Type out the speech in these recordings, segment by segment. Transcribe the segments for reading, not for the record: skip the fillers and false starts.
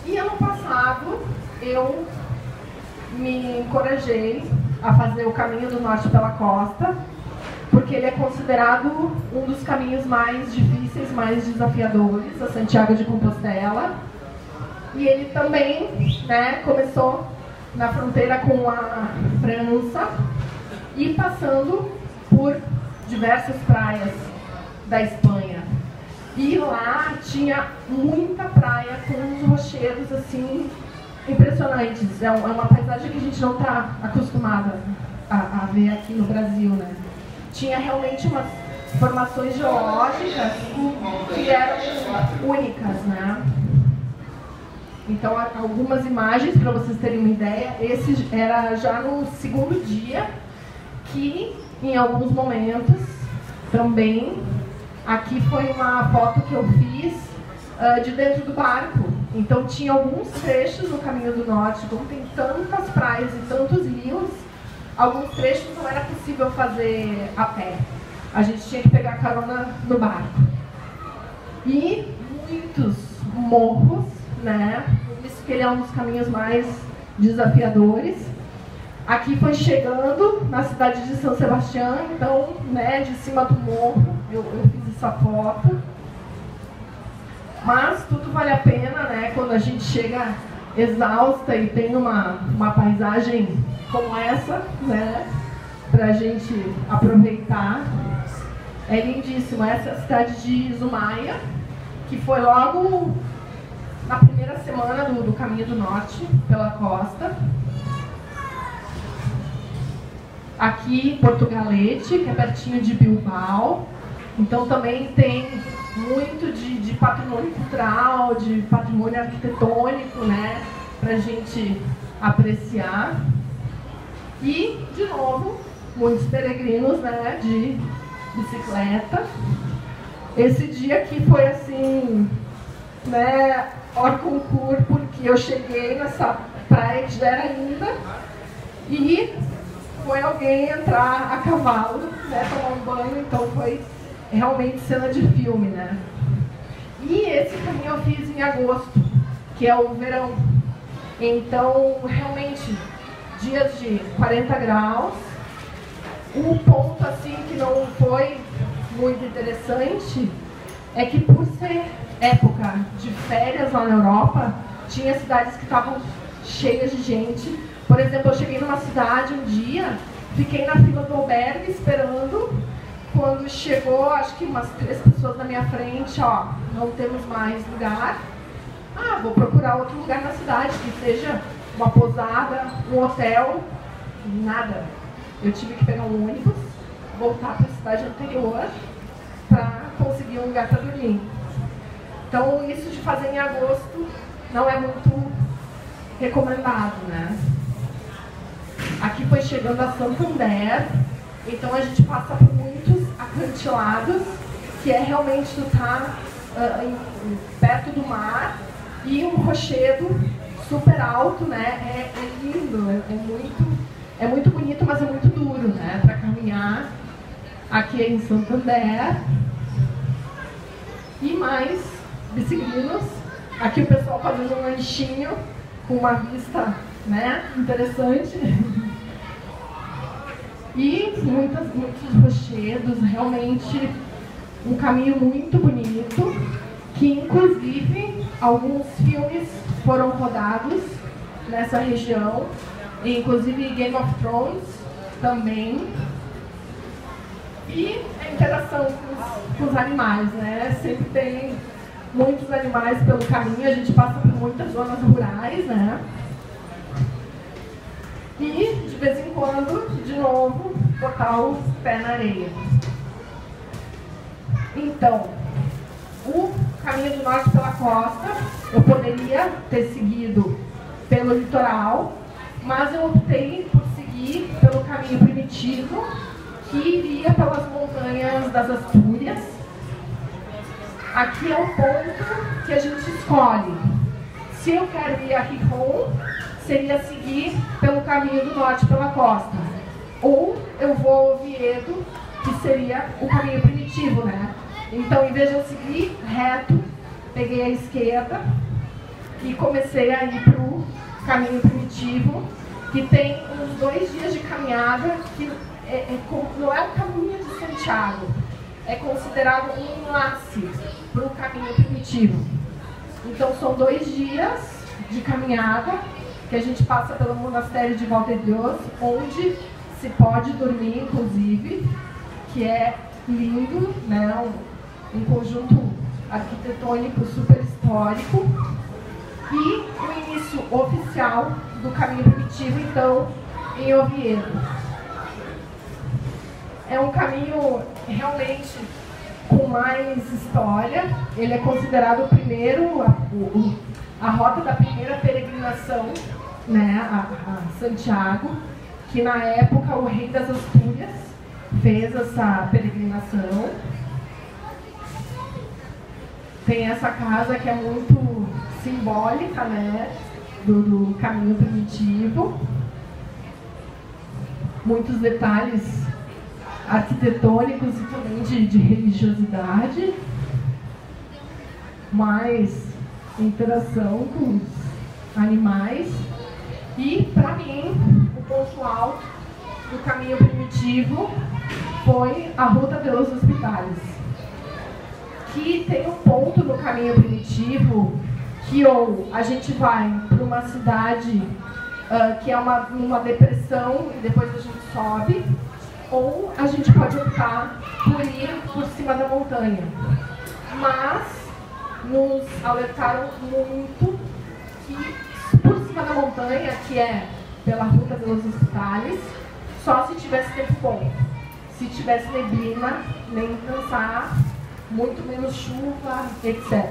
E ano passado eu me encorajei a fazer o caminho do norte pela costa, porque ele é considerado um dos caminhos mais difíceis, mais desafiadores, a Santiago de Compostela. E ele também, né, começou na fronteira com a França e passando por diversas praias da Espanha. E lá tinha muita praia com uns rochedos assim impressionantes. É uma paisagem que a gente não está acostumada a ver aqui no Brasil, né? Tinha realmente umas formações geológicas que eram únicas, né? Então, algumas imagens para vocês terem uma ideia. Esse era já no segundo dia, que em alguns momentos também, aqui foi uma foto que eu fiz de dentro do barco. Então tinha alguns trechos no Caminho do Norte, como tem tantas praias e tantos rios, alguns trechos não era possível fazer a pé. A gente tinha que pegar carona no barco. E muitos morros, né? Por isso que ele é um dos caminhos mais desafiadores. Aqui foi chegando na cidade de São Sebastião, então, né, de cima do morro, eu fiz essa foto. Mas tudo vale a pena, né, quando a gente chega exausta e tem uma paisagem como essa, né, pra gente aproveitar. É lindíssimo. Essa é a cidade de Zumaia, que foi logo na primeira semana do Caminho do Norte, pela costa. Aqui, Porto Galete, que é pertinho de Bilbao. Então também tem muito de patrimônio cultural, de patrimônio arquitetônico, né, pra gente apreciar. E, de novo, muitos peregrinos, né, de bicicleta. Esse dia aqui foi assim, né, hors concurso, porque eu cheguei nessa praia que já era linda e foi alguém entrar a cavalo, né, tomar um banho, então foi realmente cena de filme, né. E esse caminho eu fiz em agosto, que é o verão. Então, realmente, dias de 40 graus. Um ponto assim que não foi muito interessante é que, por ser época de férias lá na Europa, tinha cidades que estavam cheias de gente. Por exemplo, eu cheguei numa cidade um dia, fiquei na fila do albergue esperando. Quando chegou, acho que umas 3 pessoas na minha frente, ó, não temos mais lugar. Ah, vou procurar outro lugar na cidade, que seja uma pousada, um hotel, nada. Eu tive que pegar um ônibus, voltar para a cidade anterior para conseguir um lugar para dormir. Então, isso de fazer em agosto não é muito recomendado, né? Aqui foi chegando a Santander, então a gente passa por muitos acantilados, que é realmente tu tá perto do mar, e um rochedo super alto, né? É lindo, é muito bonito, mas é muito duro, né, para caminhar. Aqui em Santander. E mais biciclinos. Aqui o pessoal fazendo um lanchinho com uma vista, né, interessante. E muitos rochedos, realmente um caminho muito bonito, que inclusive alguns filmes foram rodados nessa região, inclusive Game of Thrones também. E a interação com os animais, né? Sempre tem muitos animais pelo caminho, a gente passa por muitas zonas rurais, né? E, de vez em quando, de novo, botar o pé na areia. Então, o Caminho do Norte pela costa, eu poderia ter seguido pelo litoral, mas eu optei por seguir pelo caminho primitivo, que iria pelas montanhas das Astúrias. Aqui é o ponto que a gente escolhe. Se eu quero ir a Gijón, seria seguir pelo Caminho do Norte pela costa. Ou eu vou ao Oviedo, que seria o caminho primitivo, né? Então, em vez de eu seguir reto, peguei a esquerda e comecei a ir para o caminho primitivo, que tem uns 2 dias de caminhada, que não é o caminho de Santiago, é considerado um enlace para o caminho primitivo. Então são 2 dias de caminhada, que a gente passa pelo monastério de Volta de Deus, onde se pode dormir, inclusive, que é lindo, né? Um conjunto arquitetônico super histórico. E o início oficial do caminho primitivo, então, em Oviedo. É um caminho realmente com mais história. Ele é considerado o primeiro, a rota da primeira peregrinação, né, a Santiago, que na época o rei das Astúrias fez essa peregrinação. Tem essa casa que é muito simbólica, né, do caminho primitivo. Muitos detalhes arquitetônicos e também de religiosidade. Mais interação com os animais. E, para mim, o ponto alto do caminho primitivo foi a Ruta pelos Hospitais, que tem um ponto no caminho primitivo que ou a gente vai para uma cidade que é uma depressão e depois a gente sobe, ou a gente pode optar por ir por cima da montanha. Mas nos alertaram muito que por cima da montanha, que é pela Ruta pelos Hospitais, só se tivesse tempo bom. Se tivesse neblina, nem cansar, muito menos chuva, etc.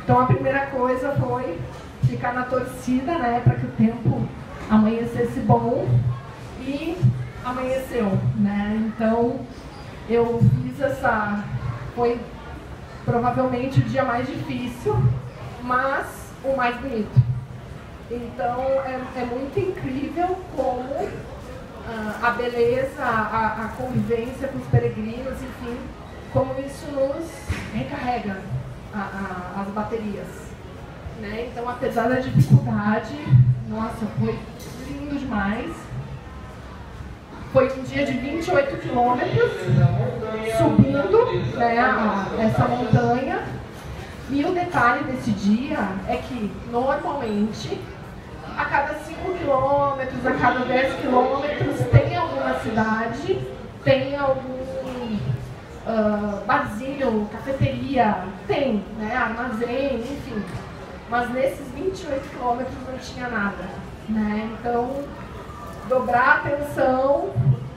Então a primeira coisa foi ficar na torcida, né, para que o tempo amanhecesse bom, e amanheceu, né? Então eu fiz foi provavelmente o dia mais difícil, mas o mais bonito. Então é muito incrível como a beleza, a convivência com os peregrinos, enfim, como isso nos recarrega as baterias, né? Então, apesar da dificuldade, nossa, foi lindo demais. Foi um dia de 28 quilômetros subindo, né, essa montanha. E o detalhe desse dia é que, normalmente, a cada 5 quilômetros, a cada 10 quilômetros, tem alguma cidade, tem algum barzinho, cafeteria, tem, né, armazém, enfim. Mas nesses 28 quilômetros não tinha nada, né? Então, dobrar a atenção,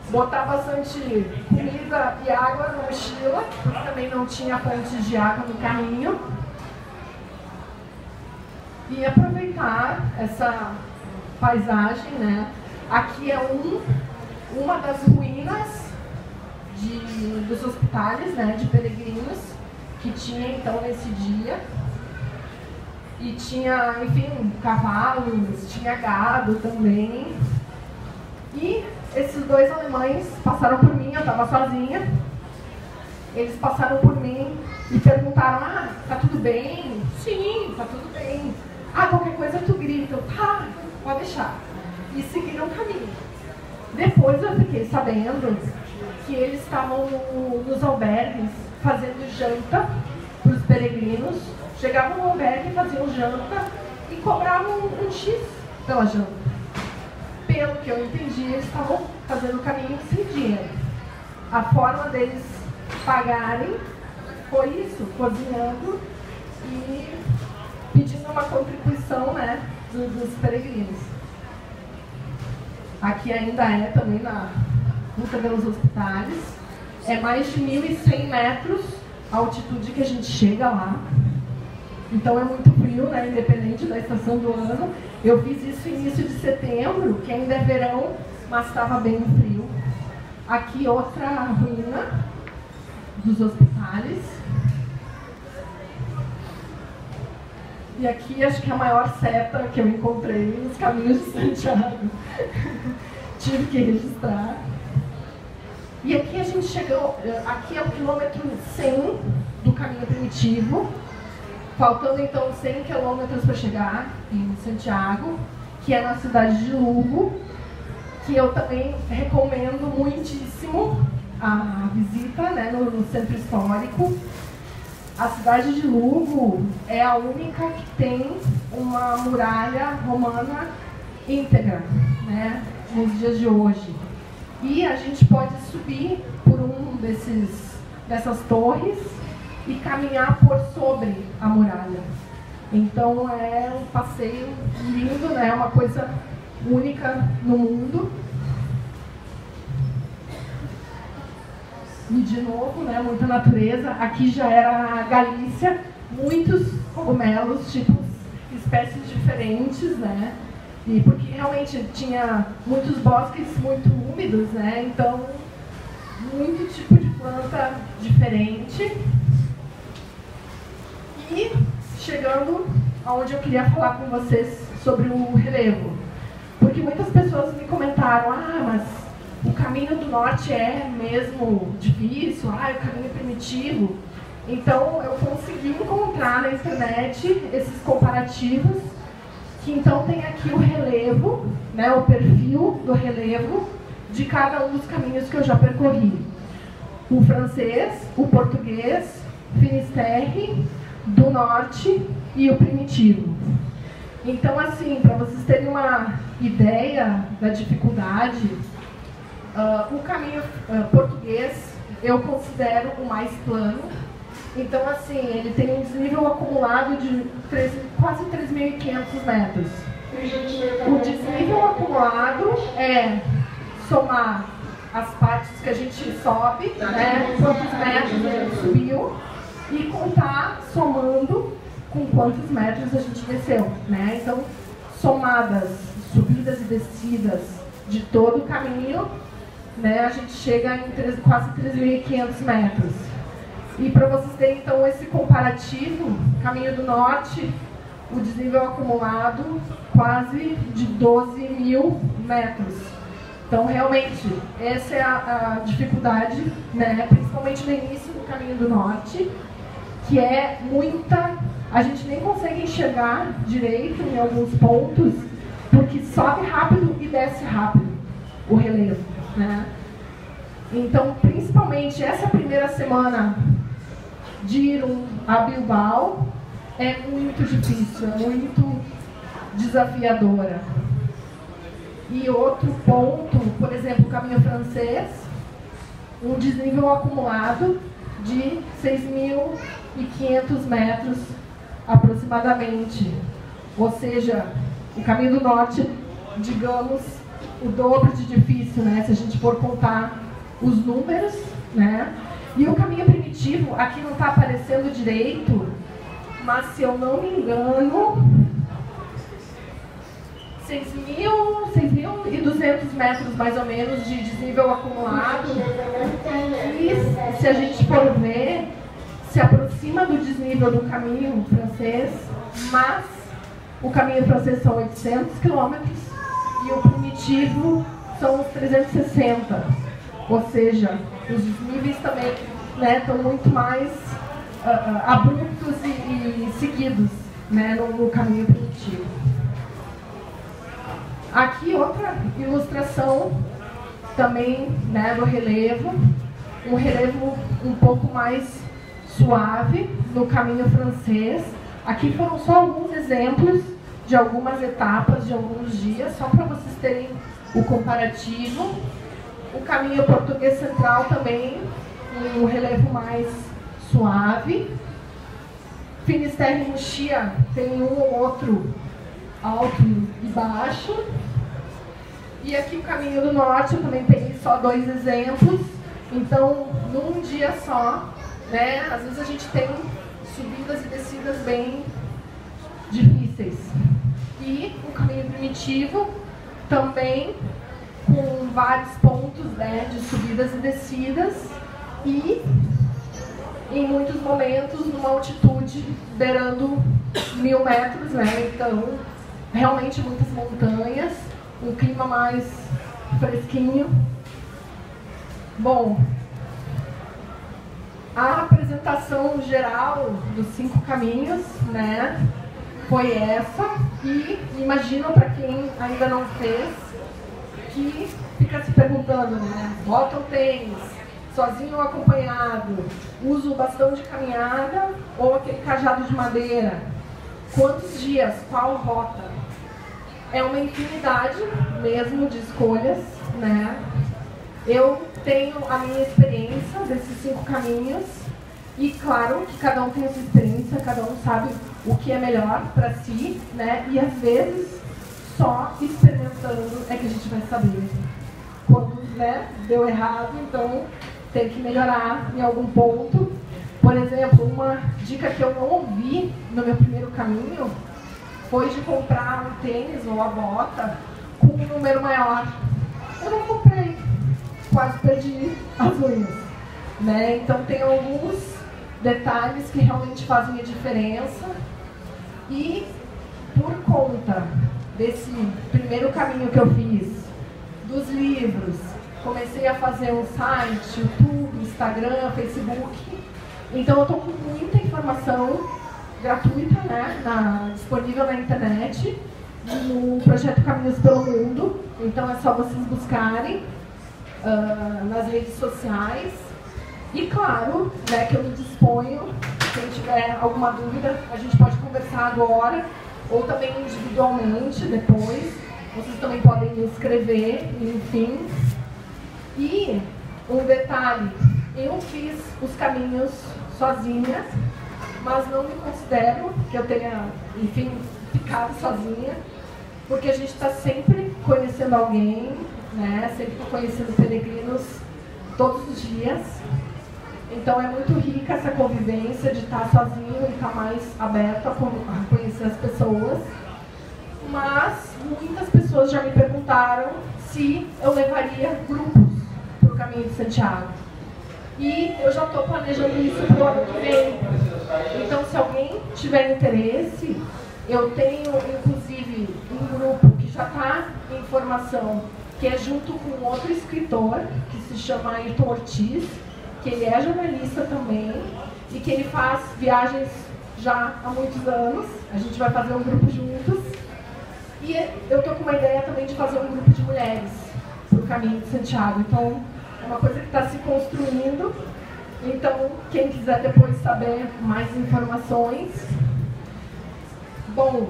botar bastante comida e água na mochila, porque também não tinha fontes de água no caminho. E aproveitar essa paisagem, né? Aqui é uma das ruínas dos hospitais, né, de peregrinos, que tinha então nesse dia. E tinha, enfim, cavalos, tinha gado também. E esses 2 alemães passaram por mim, eu estava sozinha. Eles passaram por mim e perguntaram: tá tudo bem? Sim, tá tudo bem. Qualquer coisa tu grita. Tá, pode deixar. E seguiram o caminho. Depois eu fiquei sabendo que eles estavam nos albergues fazendo janta para os peregrinos. Chegavam no albergue, faziam janta e cobravam um X pela janta. Pelo que eu entendi, eles estavam fazendo o caminho sem dinheiro. A forma deles pagarem foi isso, cozinhando e pedindo uma contribuição, né, dos peregrinos. Aqui ainda é também na Ruta pelos Hospitais. É mais de 1.100 metros a altitude que a gente chega lá. Então é muito frio, né, independente da estação do ano. Eu fiz isso no início de setembro, que ainda é verão, mas estava bem frio. Aqui outra ruína dos hospitais. E aqui acho que é a maior seta que eu encontrei nos caminhos de Santiago. Tive que registrar. E aqui a gente chegou, aqui é o quilômetro 100 do caminho primitivo. faltando então 100 quilômetros para chegar em Santiago, que é na cidade de Lugo, que eu também recomendo muitíssimo a visita, né, no centro histórico. A cidade de Lugo é a única que tem uma muralha romana íntegra, né, nos dias de hoje. E a gente pode subir por dessas torres e caminhar por sobre a muralha. Então é um passeio lindo, né? É uma coisa única no mundo. E de novo, né, muita natureza. Aqui já era a Galícia, muitos cogumelos, tipos, espécies diferentes, né? E porque realmente tinha muitos bosques muito úmidos, né? Então, muito tipo de planta diferente. E chegando aonde eu queria falar com vocês sobre o relevo. Porque muitas pessoas me comentaram, mas o caminho do norte é mesmo difícil, o caminho é primitivo. Então eu consegui encontrar na internet esses comparativos, que então tem aqui o relevo, né, o perfil do relevo de cada um dos caminhos que eu já percorri. O francês, o português, Finisterre, do norte e o primitivo. Então, assim, para vocês terem uma ideia da dificuldade, o caminho português eu considero o mais plano. Então, assim, ele tem um desnível acumulado de quase 3.500 metros. O desnível acumulado é somar as partes que a gente sobe, né, quantos metros a gente subiu, e contar, somando, com quantos metros a gente desceu, né? Então, somadas subidas e descidas de todo o caminho, né, a gente chega em quase 3.500 metros. E para vocês terem, então, esse comparativo, caminho do norte, o desnível acumulado quase de 12.000 metros. Então, realmente, essa é a dificuldade, né, principalmente no início do caminho do norte, que é muita... A gente nem consegue enxergar direito em alguns pontos, porque sobe rápido e desce rápido o relevo, né? Então, principalmente essa primeira semana de ir a Bilbao é muito difícil, é muito desafiadora. E outro ponto, por exemplo, o caminho francês, um desnível acumulado de 6.500 metros aproximadamente. Ou seja, o caminho do norte, digamos, o dobro de difícil, né? Se a gente for contar os números, né? E o caminho primitivo, aqui não está aparecendo direito, mas se eu não me engano, 6.200 metros mais ou menos de desnível acumulado. E se a gente for ver, se aproxima do desnível do caminho francês, mas o caminho francês são 800 quilômetros e o primitivo são uns 360. Ou seja, os desníveis também, né, estão muito mais abruptos e seguidos, né, no caminho primitivo. Aqui outra ilustração também, né, do relevo, um relevo um pouco mais suave no caminho francês. Aqui foram só alguns exemplos de algumas etapas de alguns dias, só para vocês terem o comparativo. O caminho português central também, um relevo mais suave. Finisterre e Muxia tem um ou outro alto e baixo. E aqui o caminho do norte, eu também peguei só 2 exemplos. Então, num dia só, né, às vezes a gente tem subidas e descidas bem difíceis. E o caminho primitivo também com vários pontos, né, de subidas e descidas, e em muitos momentos numa altitude beirando 1.000 metros, né? Então realmente muitas montanhas, um clima mais fresquinho. Bom, A apresentação geral dos 5 caminhos, né, foi essa. E imagino, para quem ainda não fez, que fica se perguntando, né, bota o tênis, sozinho ou acompanhado, uso o bastão de caminhada ou aquele cajado de madeira, quantos dias, qual rota? É uma infinidade mesmo de escolhas, né? Eu tenho a minha experiência desses 5 caminhos e claro que cada um tem a sua experiência, cada um sabe o que é melhor para si, né? E às vezes só experimentando é que a gente vai saber quando, né, deu errado, então tem que melhorar em algum ponto. Por exemplo, uma dica que eu não ouvi no meu primeiro caminho foi de comprar um tênis ou a bota com um número maior. Eu não comprei, quase perdi as unhas, né? Então tem alguns detalhes que realmente fazem a diferença. E por conta desse primeiro caminho que eu fiz, dos livros, comecei a fazer um site, YouTube, Instagram, Facebook. Então eu estou com muita informação gratuita, né, disponível na internet, no projeto Caminhos pelo Mundo. Então é só vocês buscarem nas redes sociais. E claro, né, que eu me disponho, quem tiver alguma dúvida, a gente pode conversar agora, ou também individualmente depois. Vocês também podem me escrever, enfim. E um detalhe, eu fiz os caminhos sozinha, mas não me considero que eu tenha, enfim, ficado sozinha, porque a gente está sempre conhecendo alguém, né? Sempre conhecendo peregrinos todos os dias. Então é muito rica essa convivência de estar sozinho e estar mais aberto a conhecer as pessoas. Mas muitas pessoas já me perguntaram se eu levaria grupos para o Caminho de Santiago. E eu já estou planejando isso para o ano que vem. Então, se alguém tiver interesse, eu tenho, inclusive, um grupo que já está em formação, que é junto com outro escritor, que se chama Ayrton Ortiz, que ele é jornalista também, e que ele faz viagens já há muitos anos. A gente vai fazer um grupo juntos. E eu estou com uma ideia também de fazer um grupo de mulheres para o Caminho de Santiago. Então, é uma coisa que está se construindo. Então, quem quiser depois saber mais informações. Bom,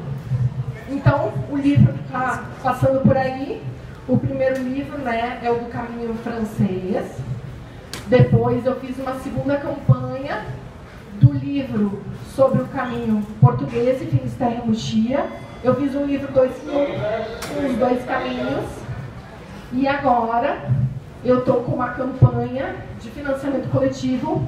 então, o livro que está passando por aí, o primeiro livro, né, é o do Caminho Francês. Depois eu fiz uma segunda campanha do livro sobre o Caminho Português e Finisterre e Mochia. Eu fiz um livro 2001 com os 2 caminhos. E agora eu estou com uma campanha de financiamento coletivo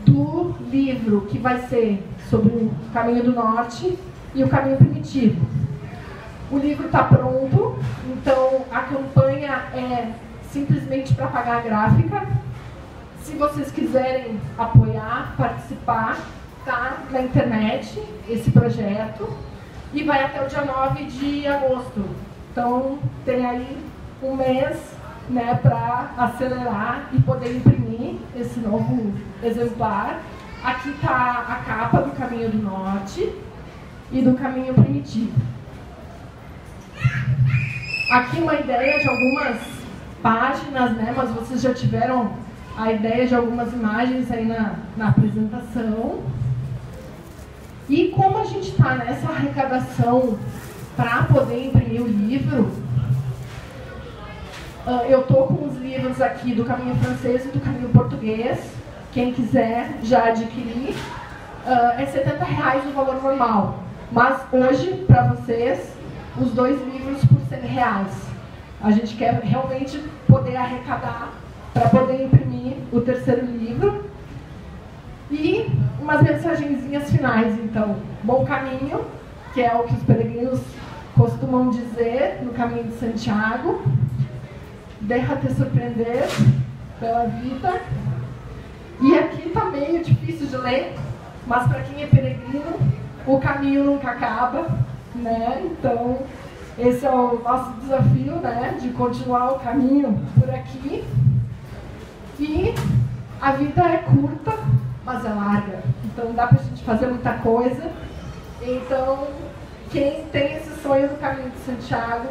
do livro que vai ser sobre o Caminho do Norte e o Caminho Primitivo. O livro está pronto, então a campanha é simplesmente para pagar a gráfica. Se vocês quiserem apoiar, participar, está na internet esse projeto e vai até o dia 9 de agosto. Então tem aí um mês, né, para acelerar e poder imprimir esse novo exemplar. Aqui está a capa do Caminho do Norte e do Caminho Primitivo. Aqui uma ideia de algumas páginas, né, mas vocês já tiveram a ideia de algumas imagens aí na apresentação. E como a gente está nessa arrecadação para poder imprimir o livro, eu estou com os livros aqui do Caminho Francês e do Caminho Português. Quem quiser já adquirir, é R$70 o valor normal. Mas hoje, para vocês, os 2 livros por R$100. A gente quer realmente poder arrecadar para poder imprimir o terceiro livro. E umas mensagenzinhas finais, então. Bom caminho, que é o que os peregrinos costumam dizer no Caminho de Santiago. Deixa-te surpreender pela vida. E aqui está meio difícil de ler, mas para quem é peregrino, o caminho nunca acaba, né? Então, esse é o nosso desafio, né? De continuar o caminho por aqui. E a vida é curta, mas é larga. Então dá pra gente fazer muita coisa. Então, quem tem esse sonho do Caminho de Santiago,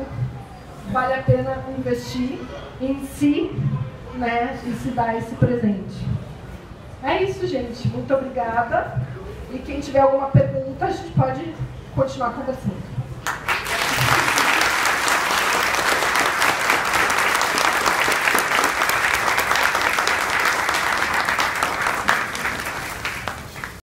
vale a pena investir em si, né, e se dar esse presente. É isso, gente. Muito obrigada. E quem tiver alguma pergunta, a gente pode continuar conversando.